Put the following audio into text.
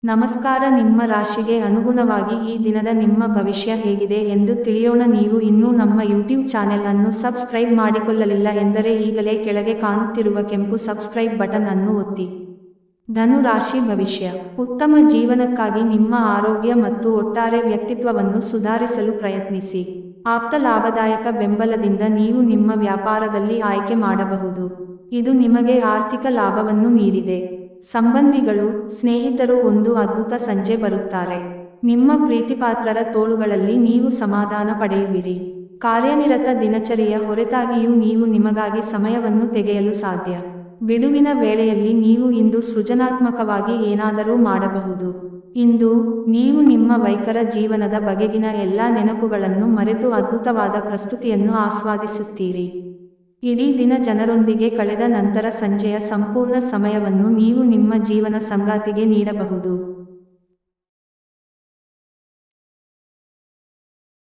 ನಮಸ್ಕಾರ. ನಿಮ್ಮ ರಾಶಿಗೆ ಅನುಗುಣವಾಗಿ ಈ ದಿನದ ನಿಮ್ಮ ಭವಿಷ್ಯ ಹೇಗಿದೆ ಎಂದು ತಿಳಿಯೋಣ. ನೀವು ಇನ್ನೂ ನಮ್ಮ ಯೂಟ್ಯೂಬ್ ಚಾನೆಲ್ ಅನ್ನು ಸಬ್ಸ್ಕ್ರೈಬ್ ಮಾಡಿಕೊಳ್ಳಲಿಲ್ಲ ಎಂದರೆ ಈಗಲೇ ಕೆಳಗೆ ಕಾಣುತ್ತಿರುವ ಕೆಂಪು ಸಬ್ಸ್ಕ್ರೈಬ್ ಬಟನ್ ಅನ್ನು ಒತ್ತಿ. ಧನು ರಾಶಿ ಭವಿಷ್ಯ. ಉತ್ತಮ ಜೀವನಕ್ಕಾಗಿ ನಿಮ್ಮ ಆರೋಗ್ಯ ಮತ್ತು ಒಟ್ಟಾರೆ ವ್ಯಕ್ತಿತ್ವವನ್ನು ಸುಧಾರಿಸಲು ಪ್ರಯತ್ನಿಸಿ. ಆಪ್ತ ಲಾಭದಾಯಕ ಬೆಂಬಲದಿಂದ ನೀವು ನಿಮ್ಮ ವ್ಯಾಪಾರದಲ್ಲಿ ಆಯ್ಕೆ ಮಾಡಬಹುದು. ಇದು ನಿಮಗೆ ಆರ್ಥಿಕ ಲಾಭವನ್ನು ನೀಡಿದೆ. ಸಂಬಂಧಿಗಳು, ಸ್ನೇಹಿತರು ಒಂದು ಅದ್ಭುತ ಸಂಜೆ ಬರುತ್ತಾರೆ. ನಿಮ್ಮ ಪ್ರೀತಿಪಾತ್ರರ ತೋಳುಗಳಲ್ಲಿ ನೀವು ಸಮಾಧಾನ ಪಡೆಯುವಿರಿ. ಕಾರ್ಯನಿರತ ದಿನಚರಿಯ ಹೊರತಾಗಿಯೂ ನೀವು ನಿಮಗಾಗಿ ಸಮಯವನ್ನು ತೆಗೆಯಲು ಸಾಧ್ಯ. ಬಿಡುವಿನ ವೇಳೆಯಲ್ಲಿ ನೀವು ಇಂದು ಸೃಜನಾತ್ಮಕವಾಗಿ ಏನಾದರೂ ಮಾಡಬಹುದು. ಇಂದು ನೀವು ನಿಮ್ಮ ವೈಕರ ಜೀವನದ ಬಗೆಗಿನ ಎಲ್ಲ ನೆನಪುಗಳನ್ನು ಮರೆತು ಅದ್ಭುತವಾದ ಪ್ರಸ್ತುತಿಯನ್ನು ಆಸ್ವಾದಿಸುತ್ತೀರಿ. ಇಡೀ ದಿನ ಜನರೊಂದಿಗೆ ಕಳೆದ ನಂತರ ಸಂಜೆಯ ಸಂಪೂರ್ಣ ಸಮಯವನ್ನು ನೀವು ನಿಮ್ಮ ಜೀವನ ಸಂಗಾತಿಗೆ ನೀಡಬಹುದು.